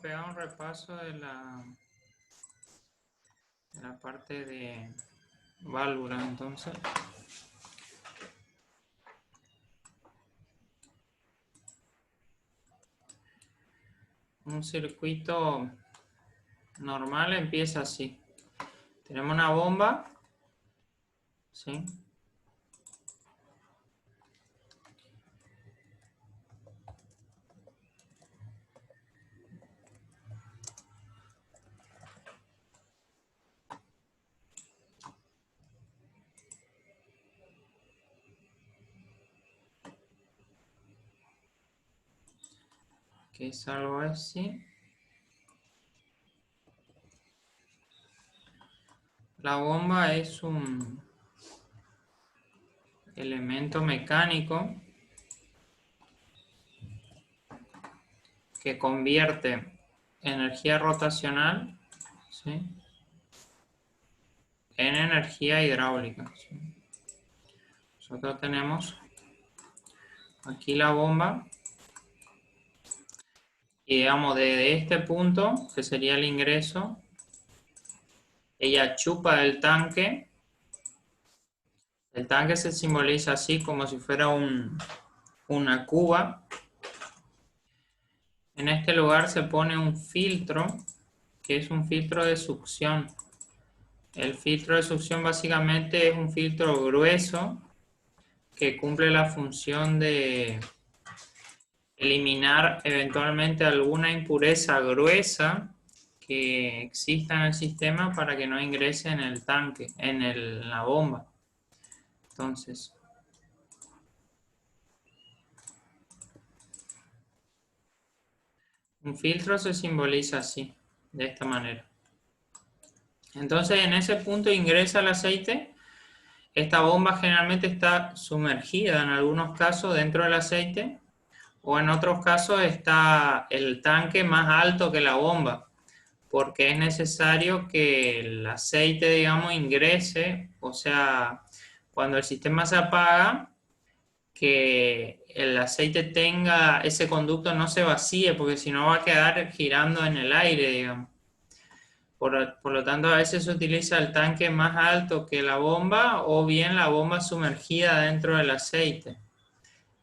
pegar un repaso de la parte de válvulas, entonces. Un circuito normal empieza así. Tenemos una bomba, ¿sí? Que es algo así. La bomba es un elemento mecánico que convierte energía rotacional, ¿sí?, en energía hidráulica, ¿sí? Nosotros tenemos aquí la bomba y digamos desde este punto, que sería el ingreso, ella chupa del tanque. El tanque se simboliza así como si fuera una cuba. En este lugar se pone un filtro, que es un filtro de succión. El filtro de succión básicamente es un filtro grueso que cumple la función de eliminar eventualmente alguna impureza gruesa que exista en el sistema para que no ingrese en el tanque, en la bomba. Entonces, un filtro se simboliza así, de esta manera. Entonces, en ese punto ingresa el aceite. Esta bomba generalmente está sumergida en algunos casos dentro del aceite, o en otros casos está el tanque más alto que la bomba, porque es necesario que el aceite, digamos, ingrese, o sea, cuando el sistema se apaga, que el aceite tenga, ese conducto no se vacíe, porque si no va a quedar girando en el aire, digamos. Por lo tanto, a veces se utiliza el tanque más alto que la bomba o bien la bomba sumergida dentro del aceite.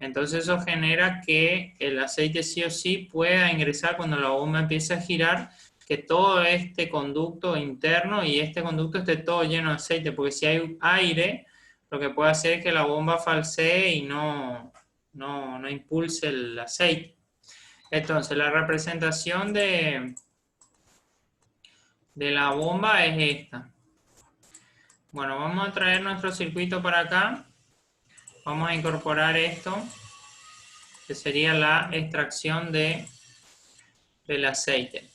Entonces eso genera que el aceite sí o sí pueda ingresar cuando la bomba empiece a girar, que todo este conducto interno y este conducto esté todo lleno de aceite, porque si hay aire, lo que puede hacer es que la bomba falsee y no impulse el aceite. Entonces la representación de la bomba es esta. Bueno, vamos a traer nuestro circuito para acá. Vamos a incorporar esto, que sería la extracción del aceite.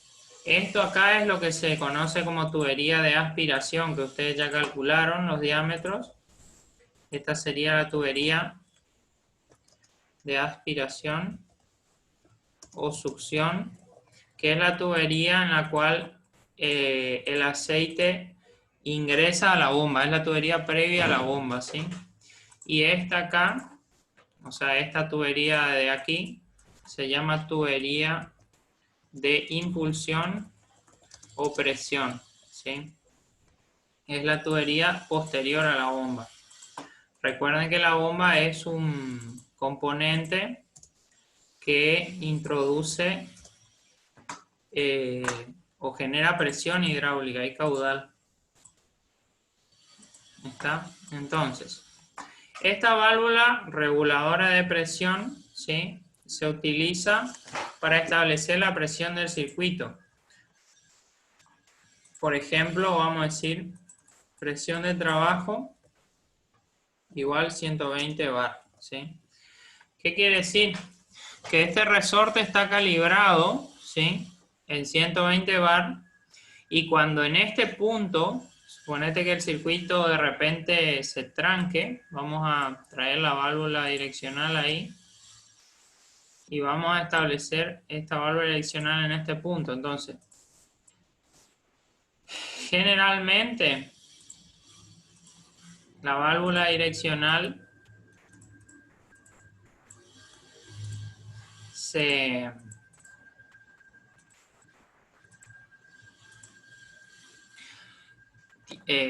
Esto acá es lo que se conoce como tubería de aspiración, que ustedes ya calcularon los diámetros. Esta sería la tubería de aspiración o succión, que es la tubería en la cual el aceite ingresa a la bomba, es la tubería previa a la bomba, ¿sí? Y esta acá, o sea, esta tubería de aquí, se llama tubería de impulsión o presión, ¿sí? Es la tubería posterior a la bomba. Recuerden que la bomba es un componente que introduce o genera presión hidráulica y caudal. ¿Está? Entonces, esta válvula reguladora de presión, ¿sí?, se utiliza para establecer la presión del circuito. Por ejemplo, vamos a decir presión de trabajo igual 120 bar, ¿sí? ¿Qué quiere decir? Que este resorte está calibrado, ¿sí?, en 120 bar, y cuando en este punto, suponete que el circuito de repente se tranque, vamos a traer la válvula direccional ahí, y vamos a establecer esta válvula direccional en este punto. Entonces, generalmente, la válvula direccional se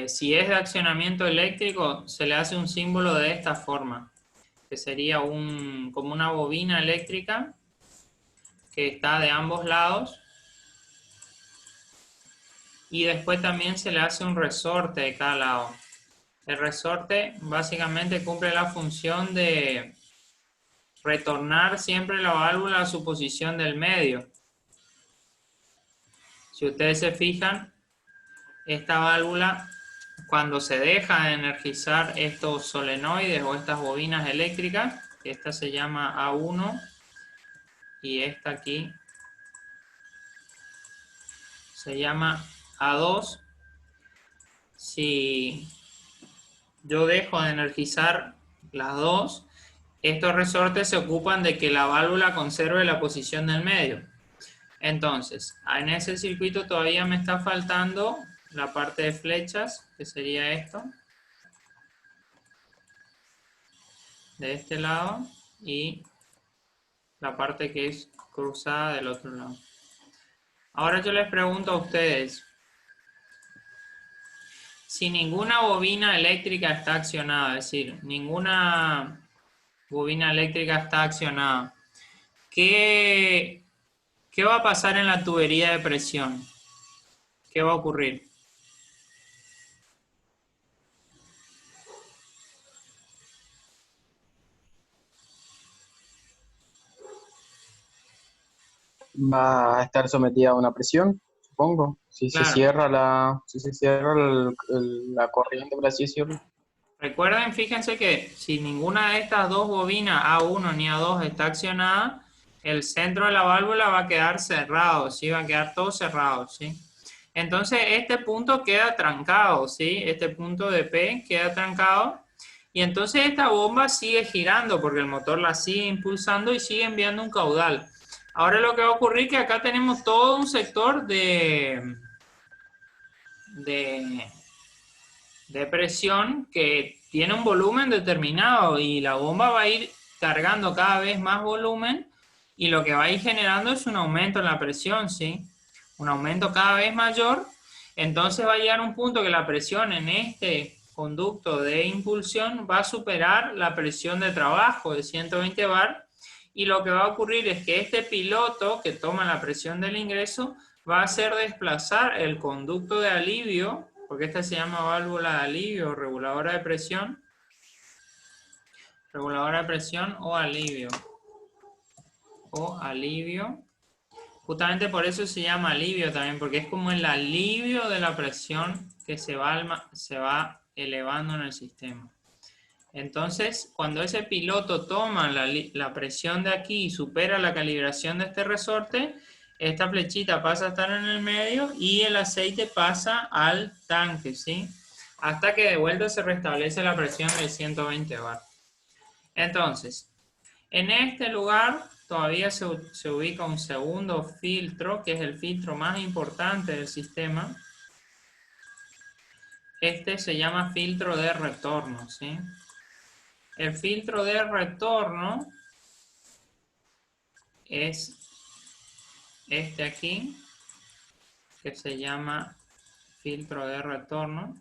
si es de accionamiento eléctrico, se le hace un símbolo de esta forma, que sería como una bobina eléctrica que está de ambos lados. Y después también se le hace un resorte de cada lado. El resorte básicamente cumple la función de retornar siempre la válvula a su posición del medio. Si ustedes se fijan, esta válvula, cuando se deja de energizar estos solenoides o estas bobinas eléctricas, esta se llama A1 y esta aquí se llama A2. Si yo dejo de energizar las dos, estos resortes se ocupan de que la válvula conserve la posición del medio. Entonces, en ese circuito todavía me está faltando la parte de flechas, que sería esto, de este lado, y la parte que es cruzada del otro lado. Ahora yo les pregunto a ustedes, si ninguna bobina eléctrica está accionada, es decir, ninguna bobina eléctrica está accionada, ¿qué va a pasar en la tubería de presión? ¿Qué va a ocurrir? Va a estar sometida a una presión, supongo. Claro. Si se cierra la corriente, por así decirlo. Recuerden, fíjense que si ninguna de estas dos bobinas, A1 ni A2, está accionada, el centro de la válvula va a quedar cerrado, ¿sí? Va a quedar todo cerrado, ¿sí? Entonces, este punto queda trancado, ¿sí? Este punto de P queda trancado. Y entonces esta bomba sigue girando porque el motor la sigue impulsando y sigue enviando un caudal. Ahora lo que va a ocurrir es que acá tenemos todo un sector de presión que tiene un volumen determinado y la bomba va a ir cargando cada vez más volumen y lo que va a ir generando es un aumento en la presión, ¿sí? Un aumento cada vez mayor. Entonces va a llegar un punto que la presión en este conducto de impulsión va a superar la presión de trabajo de 120 bar y lo que va a ocurrir es que este piloto que toma la presión del ingreso va a hacer desplazar el conducto de alivio, porque esta se llama válvula de alivio, reguladora de presión o alivio, justamente por eso se llama alivio también, porque es como el alivio de la presión que se va elevando en el sistema. Entonces, cuando ese piloto toma la presión de aquí y supera la calibración de este resorte, esta flechita pasa a estar en el medio y el aceite pasa al tanque, ¿sí? Hasta que de vuelta se restablece la presión de 120 bar. Entonces, en este lugar todavía se ubica un segundo filtro, que es el filtro más importante del sistema. Este se llama filtro de retorno, ¿sí? El filtro de retorno es este aquí, que se llama filtro de retorno.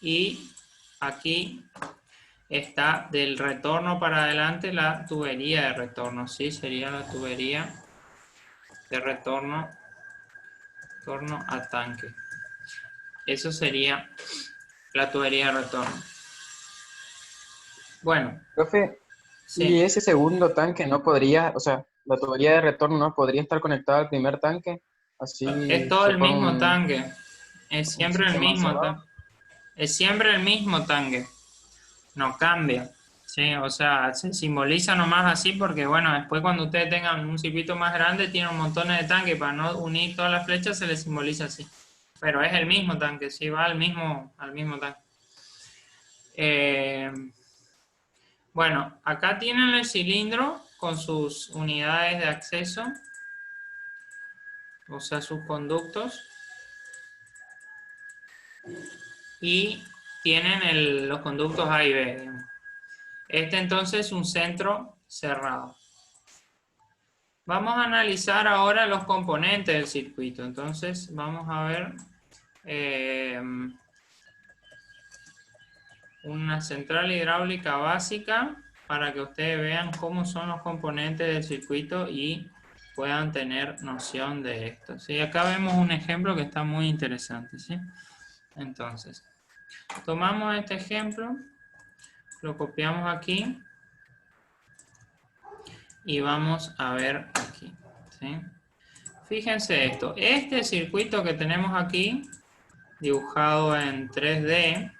Y aquí está del retorno para adelante la tubería de retorno, ¿sí? Sería la tubería de retorno a tanque. Eso sería la tubería de retorno. Bueno, Profe, y sí. ese segundo tanque no podría, o sea, la tubería de retorno no podría estar conectada al primer tanque, Es así todo se el forma mismo tanque. Es un siempre el sistema mismo tanque. cerrado. Es siempre el mismo tanque. No cambia. Sí, o sea, se simboliza nomás así porque, bueno, después cuando ustedes tengan un circuito más grande, tiene un montón de tanques, para no unir todas las flechas se les simboliza así. Pero es el mismo tanque, sí, va al mismo tanque. Bueno, acá tienen el cilindro con sus unidades de acceso, o sea, sus conductos, y tienen los conductos A y B, digamos. Este entonces es un centro cerrado. Vamos a analizar ahora los componentes del circuito. Entonces, vamos a ver una central hidráulica básica para que ustedes vean cómo son los componentes del circuito y puedan tener noción de esto. ¿Sí? Acá vemos un ejemplo que está muy interesante. ¿Sí? Entonces, tomamos este ejemplo, lo copiamos aquí y vamos a ver aquí. ¿Sí? Fíjense esto, este circuito que tenemos aquí, dibujado en 3D,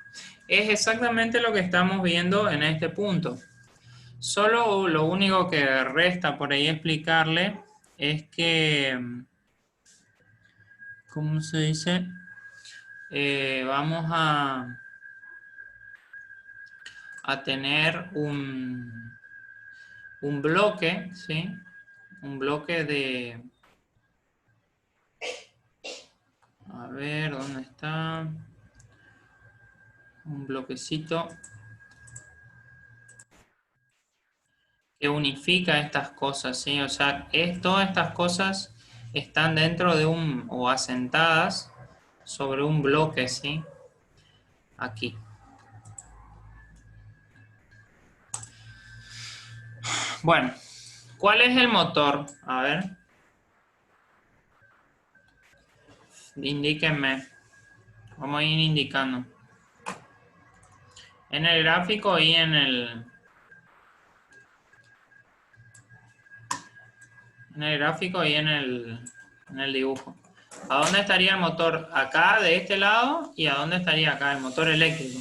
es exactamente lo que estamos viendo en este punto. Solo lo único que resta por ahí explicarle es que, ¿cómo se dice? Vamos a tener un bloque, ¿sí? Un bloque de... A ver, ¿dónde está? Un bloquecito que unifica estas cosas, ¿sí? O sea, todas estas cosas están dentro de o asentadas sobre un bloque, ¿sí? Aquí. Bueno, ¿cuál es el motor? A ver. Indíquenme. Vamos a ir indicando. En el gráfico y en el gráfico y en el dibujo. ¿A dónde estaría el motor? Acá, de este lado, y ¿a dónde estaría acá el motor eléctrico?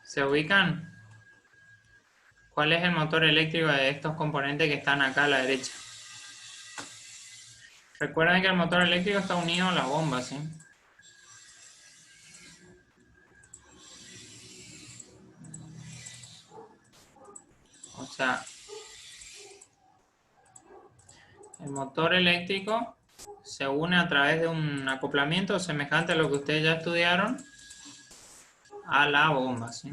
¿Se ubican? ¿Cuál es el motor eléctrico de estos componentes que están acá a la derecha? Recuerden que el motor eléctrico está unido a la bomba, ¿sí? O sea, el motor eléctrico se une a través de un acoplamiento semejante a lo que ustedes ya estudiaron a la bomba, ¿sí?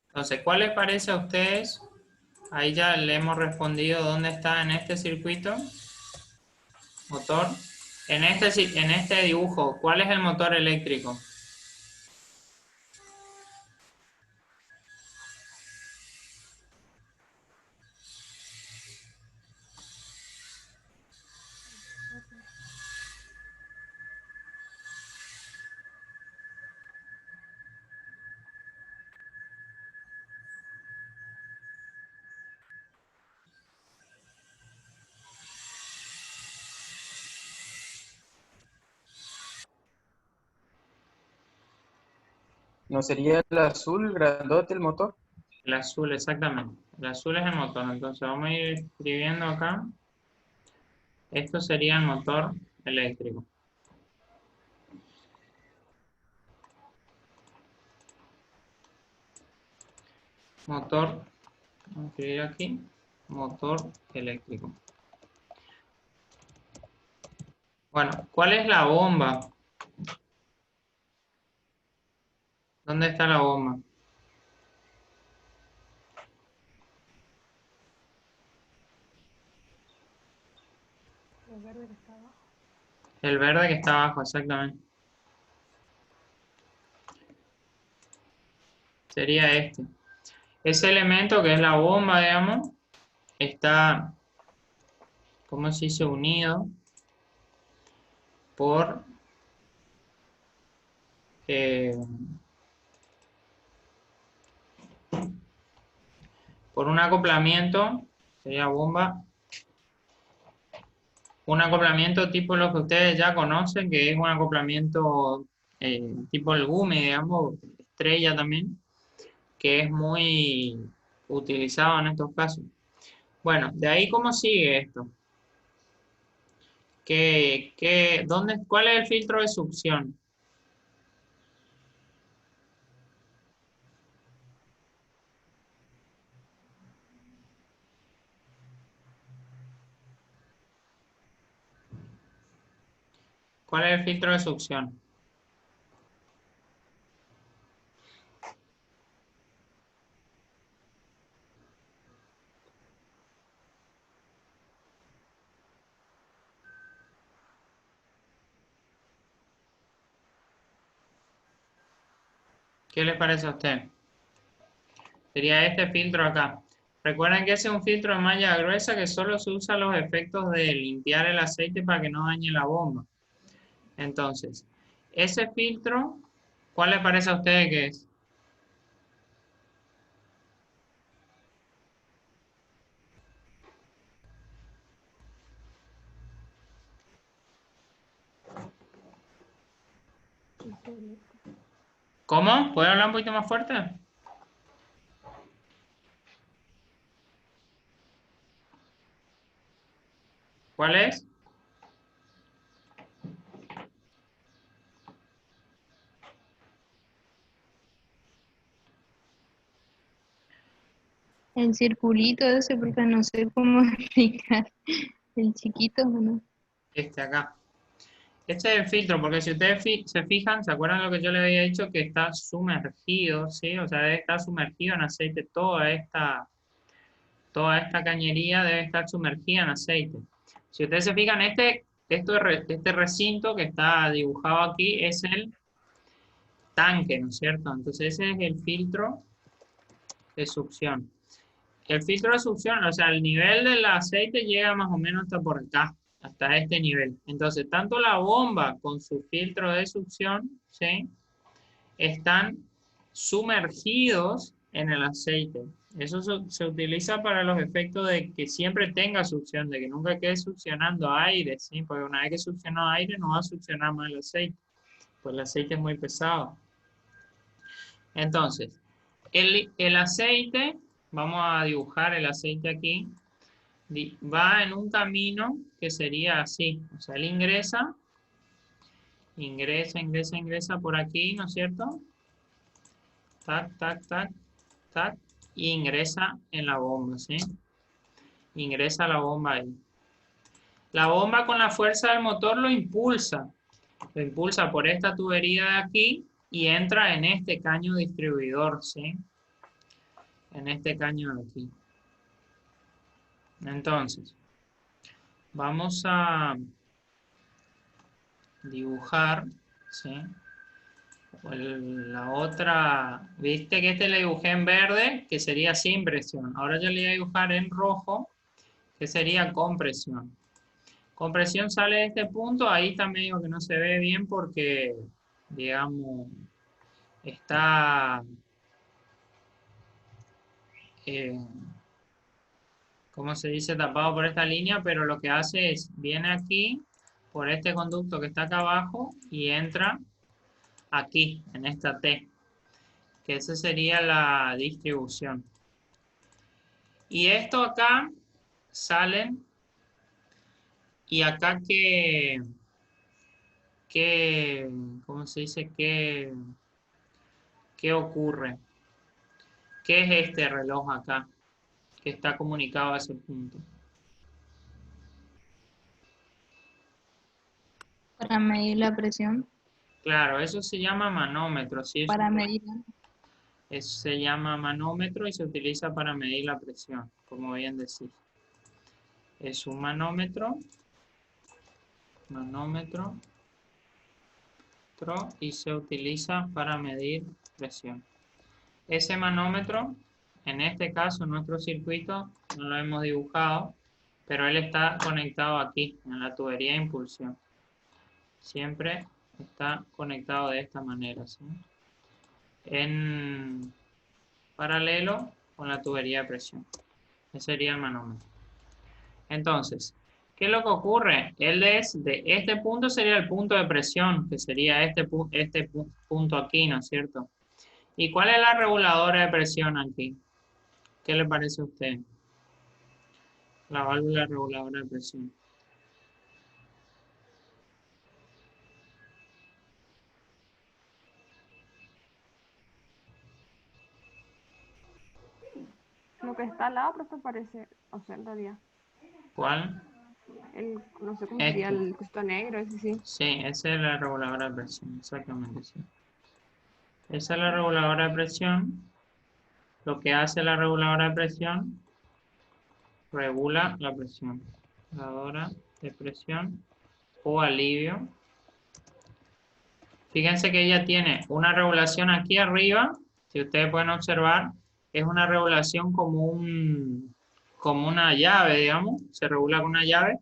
Entonces, ¿cuál les parece a ustedes? Ahí ya le hemos respondido dónde está en este circuito. Motor. En este dibujo, ¿cuál es el motor eléctrico? ¿No sería el azul grandote el motor? El azul, exactamente. El azul es el motor. Entonces vamos a ir escribiendo acá. Esto sería el motor eléctrico. Motor, vamos a escribir aquí, motor eléctrico. Bueno, ¿cuál es la bomba? ¿Dónde está la bomba? El verde que está abajo. El verde que está abajo, exactamente. Sería este. Ese elemento que es la bomba, digamos, está, ¿cómo se dice? Unido por un acoplamiento, sería bomba, un acoplamiento tipo lo que ustedes ya conocen, que es un acoplamiento tipo el GUMI, digamos, estrella también, que es muy utilizado en estos casos. Bueno, de ahí, ¿cómo sigue esto? ¿Cuál es el filtro de succión? ¿Cuál es el filtro de succión? ¿Qué les parece a usted? Sería este filtro acá. Recuerden que ese es un filtro de malla gruesa que solo se usa a los efectos de limpiar el aceite para que no dañe la bomba. Entonces, ese filtro, ¿cuál les parece a ustedes que es? ¿Cómo? ¿Puede hablar un poquito más fuerte? ¿Cuál es? El circulito ese, porque no sé cómo explicar. El chiquito, ¿no? Este acá. Este es el filtro, porque si ustedes se fijan, ¿se acuerdan lo que yo les había dicho? Que está sumergido, ¿sí? O sea, debe estar sumergido en aceite. Toda esta cañería debe estar sumergida en aceite. Si ustedes se fijan, este recinto que está dibujado aquí es el tanque, ¿no es cierto? Entonces ese es el filtro de succión. El filtro de succión, o sea, el nivel del aceite llega más o menos hasta por acá, hasta este nivel. Entonces, tanto la bomba con su filtro de succión, ¿sí? Están sumergidos en el aceite. Eso se utiliza para los efectos de que siempre tenga succión, de que nunca quede succionando aire, ¿sí? Porque una vez que succionó aire no va a succionar más el aceite, pues el aceite es muy pesado. Entonces, el aceite, vamos a dibujar el aceite aquí, va en un camino que sería así, o sea, él ingresa por aquí, ¿no es cierto? Tac, tac, tac, tac, y ingresa en la bomba, ¿sí? Ingresa la bomba ahí. La bomba con la fuerza del motor lo impulsa por esta tubería de aquí y entra en este caño distribuidor, ¿sí? En este caño de aquí. Entonces, vamos a dibujar, ¿sí? La otra, viste que este le dibujé en verde, que sería sin presión. Ahora yo le voy a dibujar en rojo, que sería con presión. Con presión sale de este punto, ahí está medio que no se ve bien porque, digamos, está, eh, ¿cómo se dice? Tapado por esta línea, pero lo que hace es, viene aquí, por este conducto que está acá abajo, y entra aquí, en esta T, que esa sería la distribución. Y esto acá salen, y acá ¿cómo se dice? ¿Qué ocurre? ¿Qué es este reloj acá? Que está comunicado a ese punto. Para medir la presión. Claro, eso se llama manómetro, ¿sí? Para medir. Se llama manómetro y se utiliza para medir la presión, como bien decís. Es un manómetro, y se utiliza para medir presión. Ese manómetro, en este caso, en nuestro circuito, no lo hemos dibujado, pero él está conectado aquí, en la tubería de impulsión. Siempre está conectado de esta manera, ¿sí? En paralelo con la tubería de presión. Ese sería el manómetro. Entonces, ¿qué es lo que ocurre? Él es de este punto sería el punto de presión, que sería este punto aquí, ¿no es cierto? ¿Y cuál es la reguladora de presión aquí? ¿Qué le parece a usted? La válvula reguladora de presión. Lo que está al lado, profe, parece, o sea, en realidad, ¿Cuál? no sé cómo sería Este. el cosito negro, ese sí. Sí, esa es la reguladora de presión, exactamente, sí. Esa es la reguladora de presión. Lo que hace la reguladora de presión, regula la presión. Reguladora de presión o alivio. Fíjense que ella tiene una regulación aquí arriba, si ustedes pueden observar, es una regulación como una llave, digamos, se regula con una llave.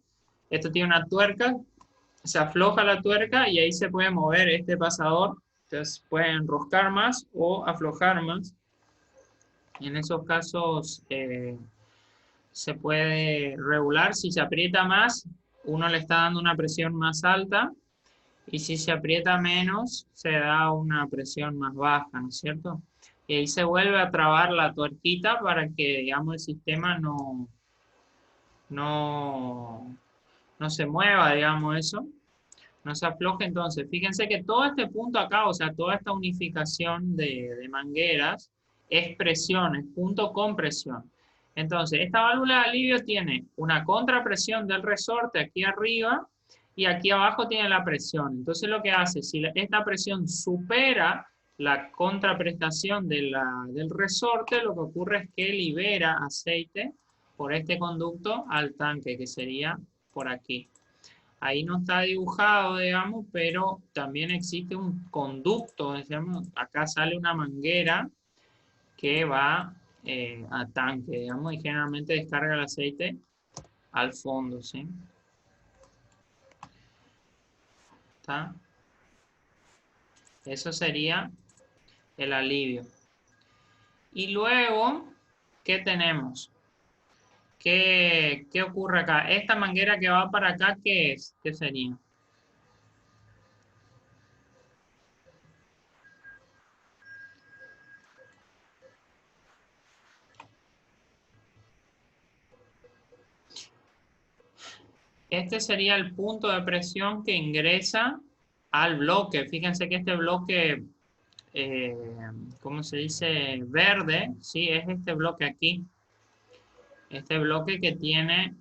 Esto tiene una tuerca, se afloja la tuerca y ahí se puede mover este pasador, entonces puede enroscar más o aflojar más. En esos casos se puede regular, si se aprieta más, uno le está dando una presión más alta, y si se aprieta menos, se da una presión más baja, ¿no es cierto? Y ahí se vuelve a trabar la tuerquita para que, digamos, el sistema no, no se mueva, digamos, eso, no se afloje. Entonces, fíjense que todo este punto acá, o sea, toda esta unificación de mangueras, es presión, es punto con presión. Entonces, esta válvula de alivio tiene una contrapresión del resorte aquí arriba, y aquí abajo tiene la presión. Entonces lo que hace, si esta presión supera la contraprestación del resorte, lo que ocurre es que libera aceite por este conducto al tanque, que sería por aquí. Ahí no está dibujado, digamos, pero también existe un conducto, digamos, acá sale una manguera que va a tanque, digamos, y generalmente descarga el aceite al fondo, ¿sí? ¿Está? Eso sería el alivio. Y luego, ¿qué tenemos? ¿Qué ocurre acá? Esta manguera que va para acá, ¿qué es? ¿Qué sería? Este sería el punto de presión que ingresa al bloque. Fíjense que este bloque, ¿cómo se dice? Verde, ¿sí? Es este bloque aquí. Este bloque que tiene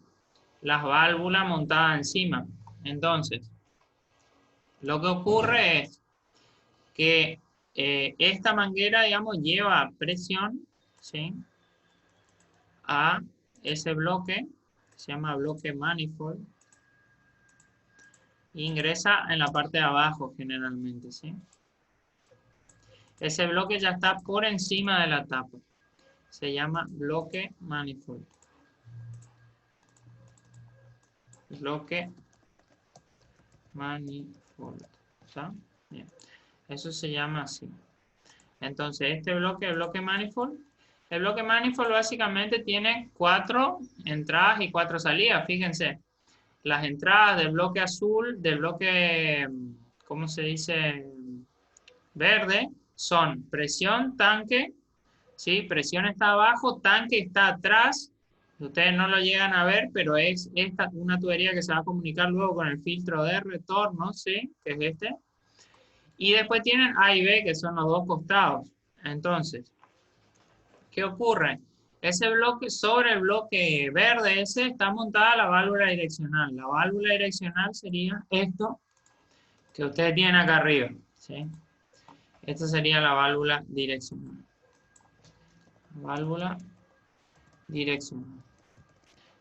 las válvulas montadas encima. Entonces, lo que ocurre es que esta manguera, digamos, lleva presión, ¿sí? A ese bloque, que se llama bloque manifold, e ingresa en la parte de abajo generalmente, ¿sí? Ese bloque ya está por encima de la tapa. Se llama bloque manifold. Bloque manifold. ¿Está? Bien. Eso se llama así. Entonces, este bloque, el bloque manifold básicamente tiene 4 entradas y 4 salidas. Fíjense, las entradas del bloque azul, del bloque, ¿cómo se dice? Verde, son presión, tanque, ¿sí? Presión está abajo, tanque está atrás. Ustedes no lo llegan a ver, pero es esta una tubería que se va a comunicar luego con el filtro de retorno, ¿sí? Que es este. Y después tienen A y B, que son los dos costados. Entonces, ¿qué ocurre? Ese bloque, sobre el bloque verde ese, está montada la válvula direccional. La válvula direccional sería esto que ustedes tienen acá arriba, ¿sí? Esta sería la válvula direccional. Válvula direccional.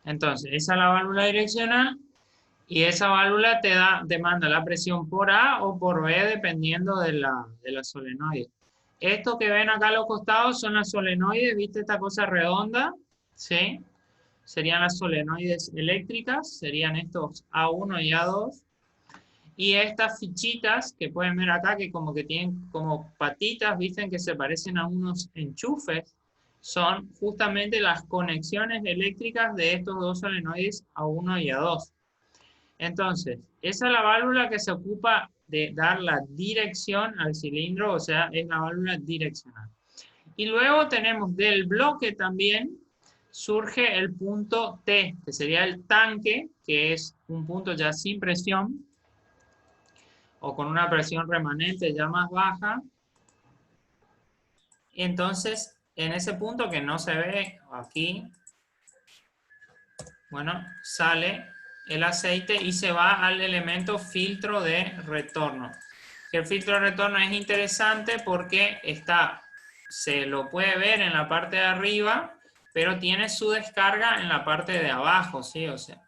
Entonces, esa es la válvula direccional y esa válvula te manda la presión por A o por B dependiendo de la solenoide. Esto que ven acá a los costados son las solenoides, ¿viste esta cosa redonda? ¿Sí? Serían las solenoides eléctricas, serían estos A1 y A2. Y estas fichitas que pueden ver acá, que como que tienen como patitas, ¿visten? Que se parecen a unos enchufes, son justamente las conexiones eléctricas de estos dos solenoides A1 y A2. Entonces, esa es la válvula que se ocupa de dar la dirección al cilindro, o sea, es la válvula direccional. Y luego tenemos del bloque también, surge el punto T, que sería el tanque, que es un punto ya sin presión, o con una presión remanente ya más baja. Entonces, en ese punto que no se ve aquí, bueno, sale el aceite y se va al elemento filtro de retorno. El filtro de retorno es interesante porque se lo puede ver en la parte de arriba, pero tiene su descarga en la parte de abajo, ¿sí? O sea,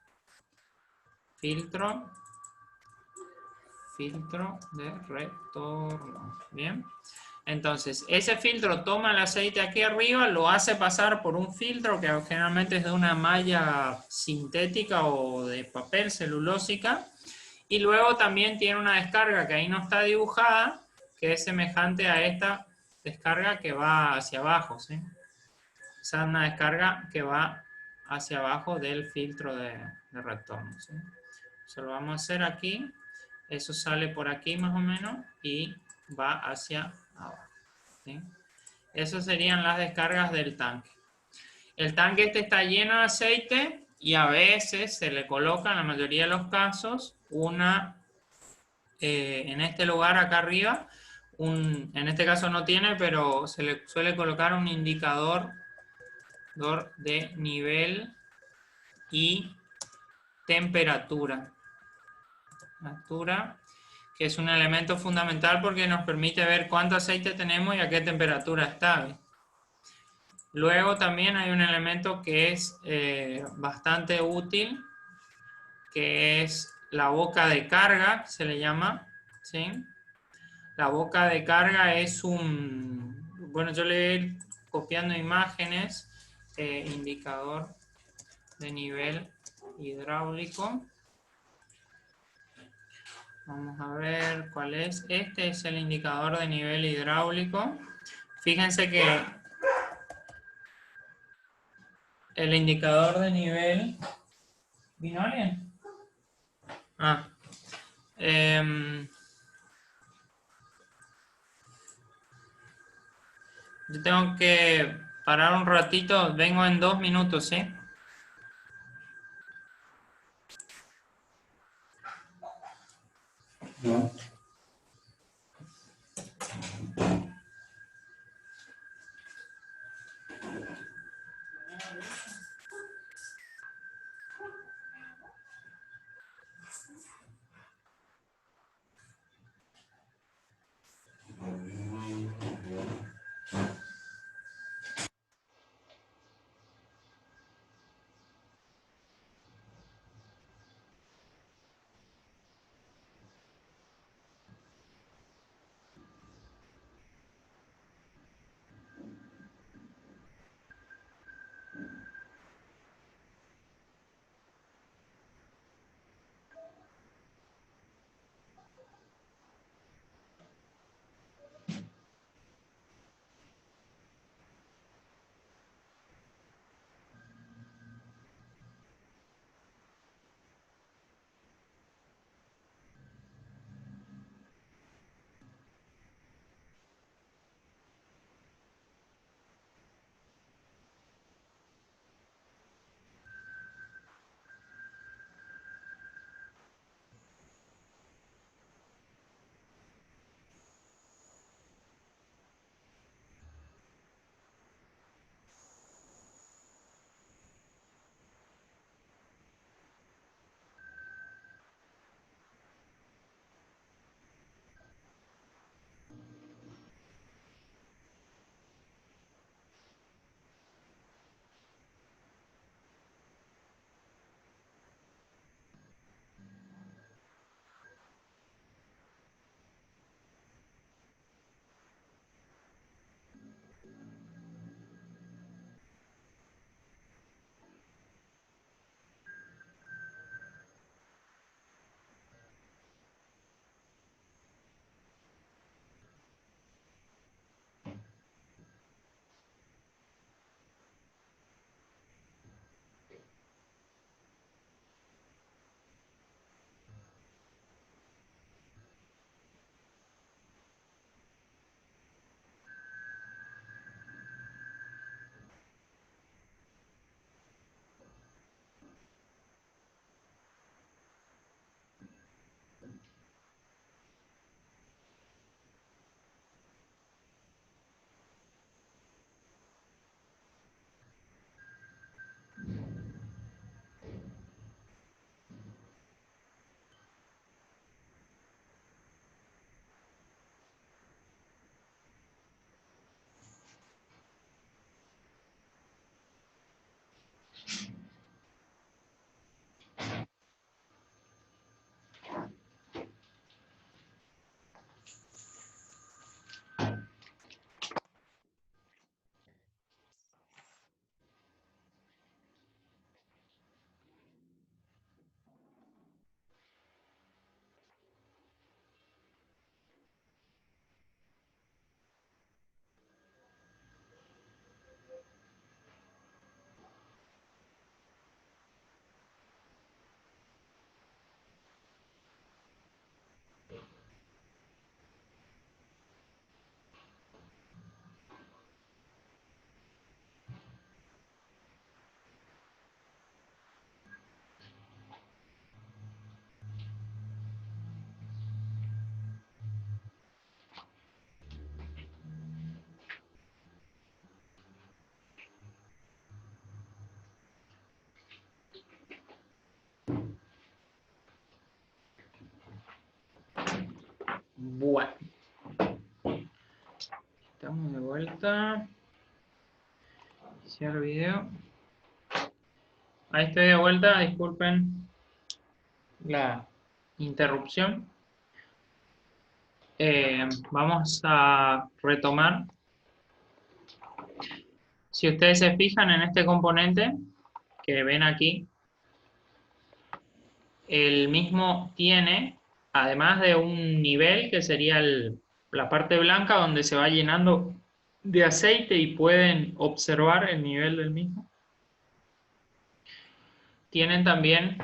filtro de retorno. Bien. Entonces, ese filtro toma el aceite aquí arriba, lo hace pasar por un filtro que generalmente es de una malla sintética o de papel celulósica. Y luego también tiene una descarga que ahí no está dibujada, que es semejante a esta descarga que va hacia abajo, ¿sí? Esa es una descarga que va hacia abajo del filtro de retorno, ¿sí? Eso lo vamos a hacer aquí. Eso sale por aquí más o menos y va hacia abajo, ¿sí? Esas serían las descargas del tanque. El tanque este está lleno de aceite y a veces se le coloca, en la mayoría de los casos, en este lugar acá arriba, en este caso no tiene, pero se le suele colocar un indicador de nivel y temperatura. Temperatura, que es un elemento fundamental porque nos permite ver cuánto aceite tenemos y a qué temperatura está. Luego también hay un elemento que es bastante útil, que es la boca de carga, se le llama, ¿sí? La boca de carga es bueno, yo le voy a ir copiando imágenes, indicador de nivel hidráulico. Vamos a ver cuál es. Este es el indicador de nivel hidráulico. Fíjense que el indicador de nivel... ¿Vino alguien? Ah. Yo tengo que parar un ratito. Vengo en 2 minutos, ¿sí? No. Bueno. Estamos de vuelta. Iniciar el video. Ahí estoy de vuelta, disculpen la interrupción. Vamos a retomar. Si ustedes se fijan en este componente que ven aquí, el mismo tiene, además de un nivel que sería la parte blanca donde se va llenando de aceite y pueden observar el nivel del mismo. Tienen también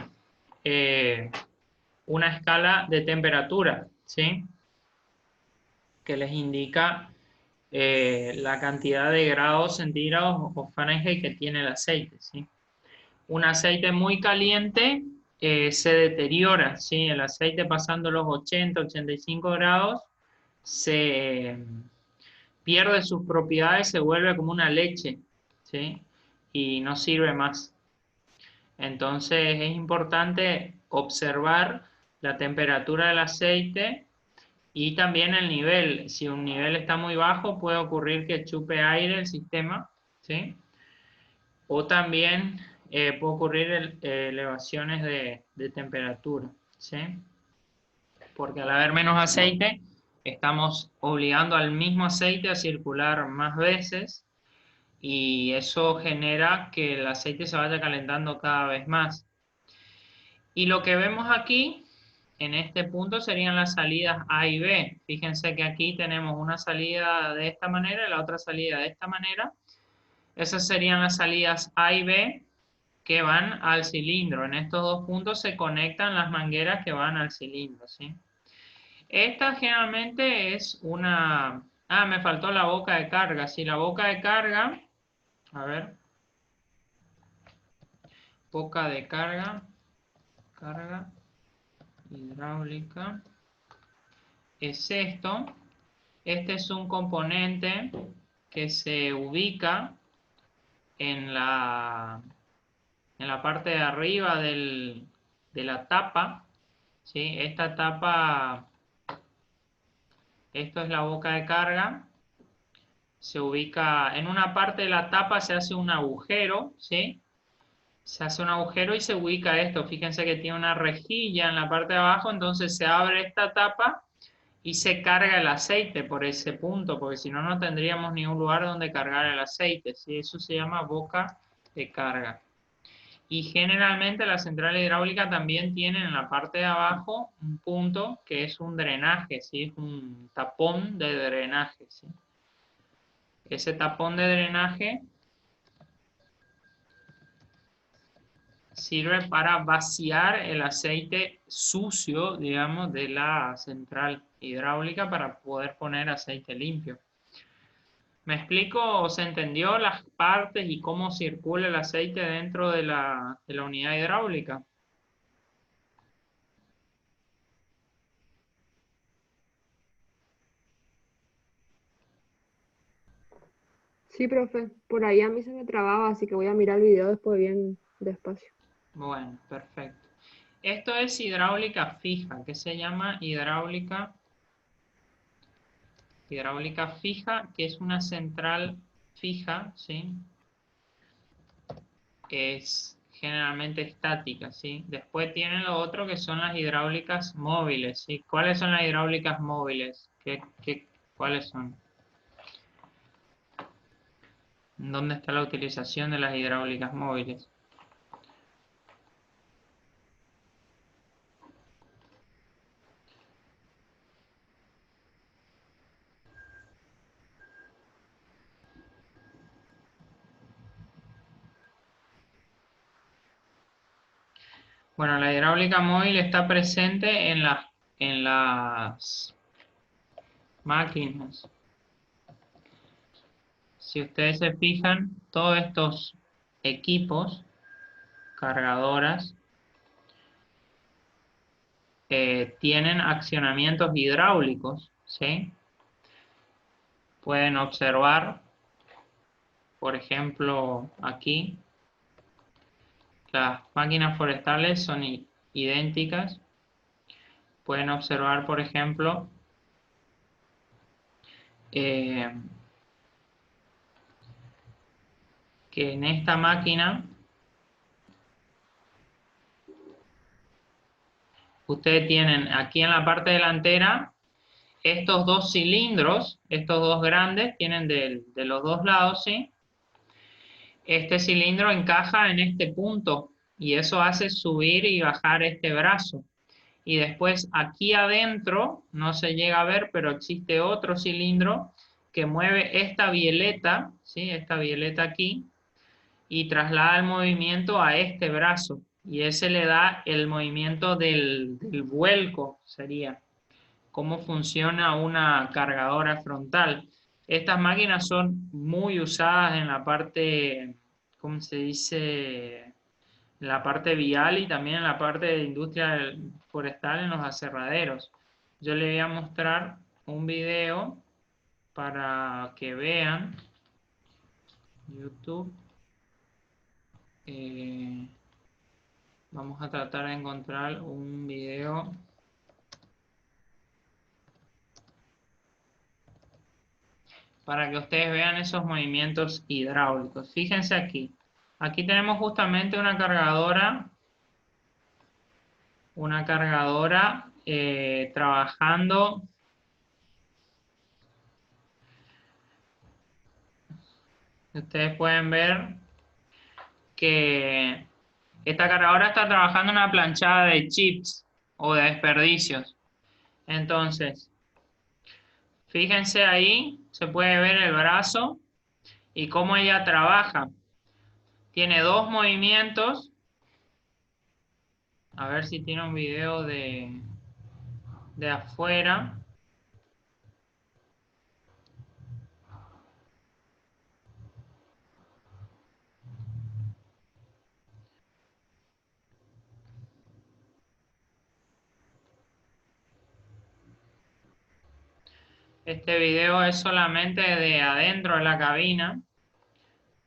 una escala de temperatura, ¿sí? Que les indica la cantidad de grados centígrados o Fahrenheit que tiene el aceite, ¿sí? Un aceite muy caliente se deteriora, ¿sí? El aceite pasando los 80, 85 grados se pierde sus propiedades, se vuelve como una leche, ¿sí? Y no sirve más. Entonces es importante observar la temperatura del aceite y también el nivel. Si un nivel está muy bajo, puede ocurrir que chupe aire el sistema, ¿sí? O también puede ocurrir elevaciones de temperatura, ¿sí? Porque al haber menos aceite, estamos obligando al mismo aceite a circular más veces y eso genera que el aceite se vaya calentando cada vez más. Y lo que vemos aquí, en este punto, serían las salidas A y B. Fíjense que aquí tenemos una salida de esta manera y la otra salida de esta manera. Esas serían las salidas A y B que van al cilindro. En estos dos puntos se conectan las mangueras que van al cilindro, ¿sí? Esta generalmente es una... Ah, me faltó la boca de carga. Sí, la boca de carga... A ver. Boca de carga. Carga hidráulica. Es esto. Este es un componente que se ubica en la parte de arriba de la tapa, ¿sí? Esta tapa, esto es la boca de carga, se ubica en una parte de la tapa, se hace un agujero, ¿sí? Se hace un agujero y se ubica esto. Fíjense que tiene una rejilla en la parte de abajo, entonces se abre esta tapa y se carga el aceite por ese punto, porque si no, no tendríamos ni un lugar donde cargar el aceite, ¿sí? Eso se llama boca de carga. Y generalmente la central hidráulica también tiene en la parte de abajo un punto que es un drenaje, ¿sí? Es un tapón de drenaje, ¿sí? Ese tapón de drenaje sirve para vaciar el aceite sucio, digamos, de la central hidráulica para poder poner aceite limpio. ¿Me explico o se entendió las partes y cómo circula el aceite dentro de la unidad hidráulica? Sí, profe, por ahí a mí se me trababa, así que voy a mirar el video después bien despacio. Bueno, perfecto. Esto es hidráulica fija, que se llama hidráulica fija, que es una central fija, ¿sí? Es generalmente estática, ¿sí? Después tienen lo otro que son las hidráulicas móviles, ¿sí? ¿Cuáles son las hidráulicas móviles? ¿Cuáles son? ¿Dónde está la utilización de las hidráulicas móviles? Bueno, la hidráulica móvil está presente en las máquinas. Si ustedes se fijan, todos estos equipos, cargadoras, tienen accionamientos hidráulicos, ¿sí? Pueden observar, por ejemplo, aquí, las máquinas forestales son idénticas. Pueden observar, por ejemplo, que en esta máquina ustedes tienen aquí en la parte delantera estos dos cilindros, estos dos grandes, tienen de los dos lados, ¿sí? Este cilindro encaja en este punto y eso hace subir y bajar este brazo. Y después aquí adentro, no se llega a ver, pero existe otro cilindro que mueve esta bieleta, ¿sí? Esta bieleta aquí, y traslada el movimiento a este brazo. Y ese le da el movimiento del vuelco, sería. Cómo funciona una cargadora frontal. Estas máquinas son muy usadas en la parte, ¿cómo se dice? En la parte vial y también en la parte de industria forestal en los aserraderos. Yo les voy a mostrar un video para que vean YouTube. Vamos a tratar de encontrar un video para que ustedes vean esos movimientos hidráulicos. Fíjense aquí. Aquí tenemos justamente una cargadora trabajando. Ustedes pueden ver que esta cargadora está trabajando en una planchada de chips o de desperdicios. Entonces, fíjense ahí, se puede ver el brazo y cómo ella trabaja. Tiene dos movimientos. A ver si tiene un video de afuera. Este video es solamente de adentro de la cabina,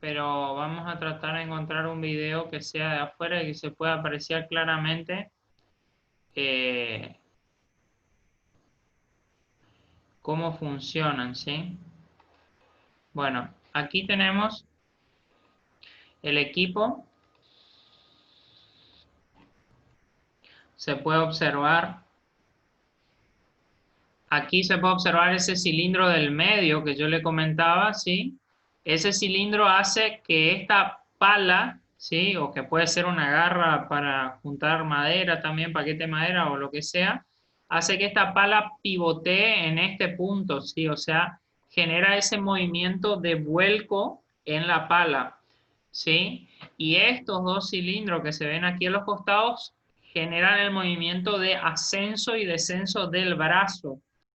pero vamos a tratar de encontrar un video que sea de afuera y que se pueda apreciar claramente cómo funcionan, ¿sí? Bueno, aquí tenemos el equipo. Se puede observar. Aquí se puede observar ese cilindro del medio que yo le comentaba, ¿sí? Ese cilindro hace que esta pala, ¿sí? O que puede ser una garra para juntar madera también, paquete de madera o lo que sea, hace que esta pala pivotee en este punto, ¿sí? O sea, genera ese movimiento de vuelco en la pala, ¿sí? Y estos dos cilindros que se ven aquí en los costados generan el movimiento de ascenso y descenso del brazo.